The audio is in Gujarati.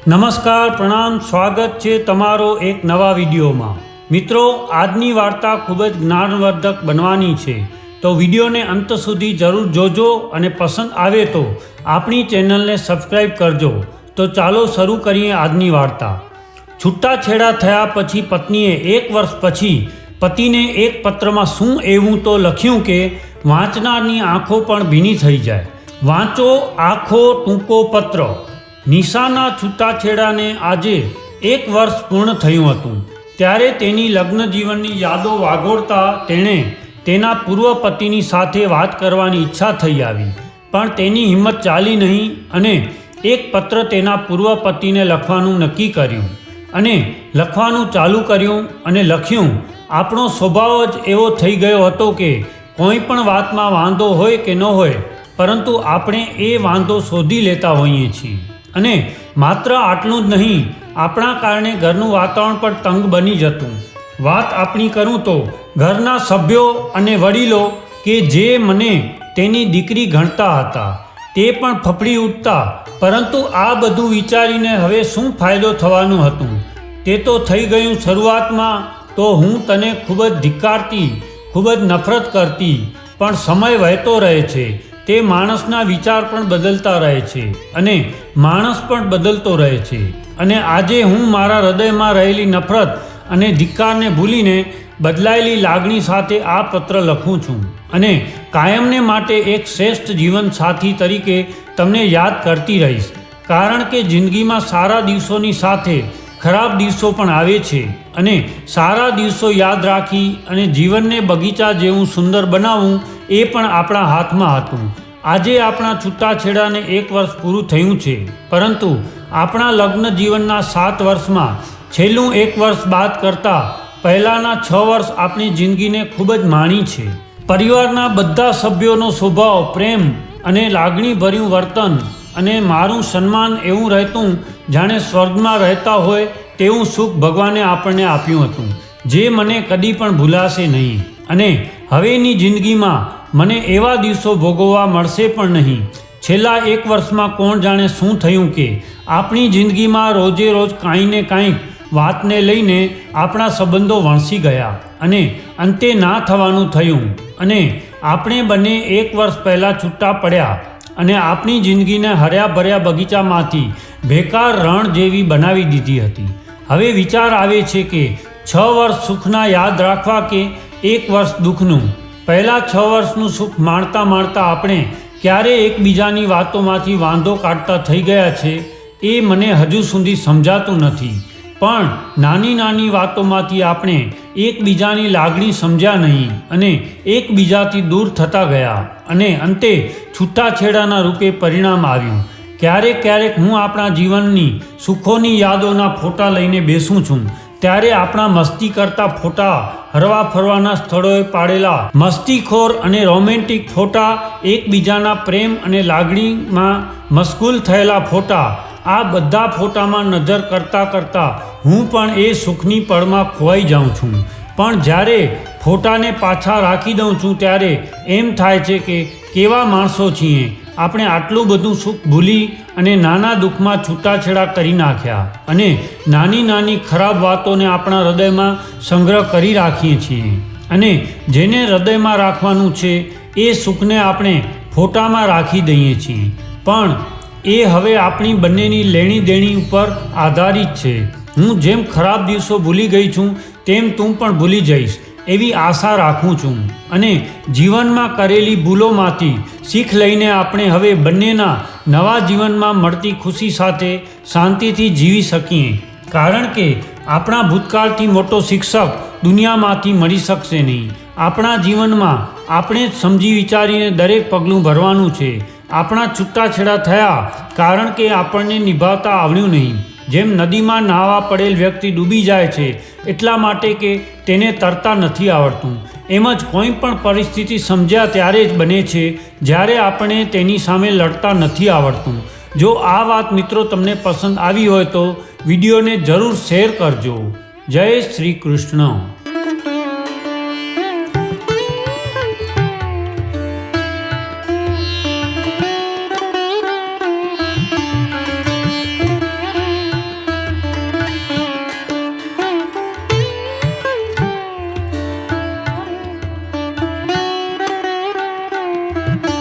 નમસ્કાર, પ્રણામ, સ્વાગત છે તમારો એક નવા વિડીયોમાં। મિત્રો, આજની વાર્તા ખૂબ જ જ્ઞાનવર્ધક બનવાની છે, તો વિડીયોને અંત સુધી જરૂર જોજો અને પસંદ આવે તો આપણી ચેનલને સબસ્ક્રાઈબ કરજો। તો ચાલો શરૂ કરીએ આજની વાર્તા। છૂટાછેડા થયા પછી પત્નીએ 1 વર્ષ પછી પતિને એક પત્રમાં શું એવું તો લખ્યું કે વાંચનારની આંખો પણ ભીની થઈ જાય। વાંચો આખો ટૂંકો પત્ર। નિશાના છૂટાછેડાને આજે 1 વર્ષ પૂર્ણ થયું હતું, ત્યારે તેની લગ્ન જીવનની યાદો વાગોળતા તેણે તેના પૂર્વ પતિની સાથે વાત કરવાની ઈચ્છા થઈ આવી, પણ તેની હિંમત ચાલી નહીં અને એક પત્ર તેના પૂર્વ પતિને લખવાનું નક્કી કર્યું અને લખવાનું ચાલુ કર્યું અને લખ્યું। આપણો સ્વભાવ જ એવો થઈ ગયો હતો કે કોઈ પણ વાતમાં વાંધો હોય કે ન હોય, પરંતુ આપણે એ વાંધો શોધી લેતા હોઈએ છીએ અને માત્ર આટલું જ નહીં, આપણા કારણે ઘરનું વાતાવરણ પણ તંગ બની જતું। વાત આપણી કરું તો ઘરના સભ્યો અને વડીલો કે જે મને તેની દીકરી ગણતા હતા તે પણ ફફડી ઉઠતા, પરંતુ આ બધું વિચારીને હવે શું ફાયદો થવાનું હતું? તે તો થઈ ગયું। શરૂઆતમાં તો હું તને ખૂબ જ ધિક્કારતી, ખૂબ જ નફરત કરતી, પણ સમય વહેતો રહે છે, તે માણસના વિચાર પણ બદલતા રહે છે અને માણસ પણ બદલતો રહે છે, અને આજે હું મારા હૃદયમાં રહેલી નફરત અને ધિક્કારને ભૂલીને બદલાયેલી લાગણી સાથે આ પત્ર લખું છું અને કાયમને માટે એક શ્રેષ્ઠ જીવન સાથી તરીકે તમને યાદ કરતી રહીશ, કારણ કે જિંદગીમાં સારા દિવસોની સાથે ખરાબ દિવસો પણ આવે છે અને સારા દિવસો યાદ રાખી અને જીવનને બગીચા જેવું સુંદર બનાવવું એ પણ આપણા હાથમાં હતું। આજે આપણા છૂટાછેડાને 1 વર્ષ પૂરું થયું છે, પરંતુ આપણા લગ્ન જીવનના 7 વર્ષમાં છેલ્લું 1 વર્ષ બાદ કરતાં પહેલાંના 6 વર્ષ આપણી જિંદગીને ખૂબ જ માણી છે। પરિવારના બધા સભ્યોનો સ્વભાવ, પ્રેમ અને લાગણીભર્યું વર્તન અને મારું સન્માન એવું રહેતું જાણે સ્વર્ગમાં રહેતા હોય તેવું સુખ ભગવાને આપણને આપ્યું હતું, જે મને કદી પણ ભૂલાશે નહીં અને હવેની જિંદગીમાં મને એવા દિવસો ભોગવવા મળશે પણ નહીં। છેલ્લા 1 વર્ષમાં કોણ જાણે શું થયું કે આપણી જિંદગીમાં રોજે રોજ કાંઈ ને કાંઈક વાતને લઈને આપણા સંબંધો વણસી ગયા અને અંતે ના થવાનું થયું અને આપણે બંને 1 વર્ષ પહેલાં છૂટા પડ્યા અને આપણી જિંદગીને હર્યા ભર્યા બગીચામાંથી બેકાર રણ જેવી બનાવી દીધી હતી। હવે વિચાર આવે છે કે 6 વર્ષ સુખના યાદ રાખવા કે 1 વર્ષ દુઃખનું। પહેલાં 6 વર્ષનું સુખ માણતા માણતા આપણે ક્યારે એકબીજાની વાતોમાંથી વાંધો કાઢતા થઈ ગયા છે એ મને હજુ સુધી સમજાતું નથી, પણ નાની નાની વાતોમાંથી આપણે એકબીજાની લાગણી સમજ્યા નહીં અને એકબીજાથી દૂર થતા ગયા અને અંતે છૂટાછેડાના રૂપે પરિણામ આવ્યું। ક્યારેક ક્યારેક હું આપણા જીવનની સુખોની યાદોના ફોટા લઈને બેસું છું, ત્યારે આપણા મસ્તી કરતા ફોટા, હરવા ફરવાના સ્થળોએ પાડેલા મસ્તીખોર અને રોમેન્ટિક ફોટા, એકબીજાના પ્રેમ અને લાગણીમાં મશગુલ થયેલા ફોટા, આ બધા ફોટામાં નજર કરતાં કરતાં હું પણ એ સુખની પળમાં ખોવાઈ જાઉં છું। પણ જ્યારે ફોટાને પાછા રાખી દઉં છું ત્યારે એમ થાય છે કે કેવા માણસો છીએ આપણે, આટલું બધું સુખ ભૂલી અને નાના દુઃખમાં છૂટાછેડા કરી નાખ્યા અને નાની નાની ખરાબ વાતોને આપણા હૃદયમાં સંગ્રહ કરી રાખીએ છીએ અને જેને હૃદયમાં રાખવાનું છે એ સુખને આપણે ફોટામાં રાખી દઈએ છીએ, પણ એ હવે આપણી બંનેની લેણી દેણી ઉપર આધારિત છે। હું જેમ ખરાબ દિવસો ભૂલી ગઈ છું તેમ તું પણ ભૂલી જઈશ એવી આશા રાખું છું અને જીવનમાં કરેલી ભૂલોમાંથી શીખ લઈને આપણે હવે બંનેના નવા જીવનમાં મળતી ખુશી સાથે શાંતિથી જીવી શકીએ, કારણ કે આપણા ભૂતકાળથી મોટો શિક્ષક દુનિયામાંથી મળી શકશે નહીં। આપણા જીવનમાં આપણે જ સમજી વિચારીને દરેક પગલું ભરવાનું છે। આપણા છૂટાછેડા થયા કારણ કે આપણને નિભાવતા આવડ્યું નહીં। જેમ નદીમાં નાહવા પડેલ વ્યક્તિ ડૂબી જાય છે એટલા માટે કે તેને તરતા નથી આવડતું, એમ જ કોઈ પણ પરિસ્થિતિ સમજ્યા ત્યારે જ બને છે જ્યારે આપણે તેની સામે લડતા નથી આવડતું। જો આ વાત મિત્રો તમને પસંદ આવી હોય તો વિડીયોને જરૂર શેર કરજો। જય શ્રી કૃષ્ણ।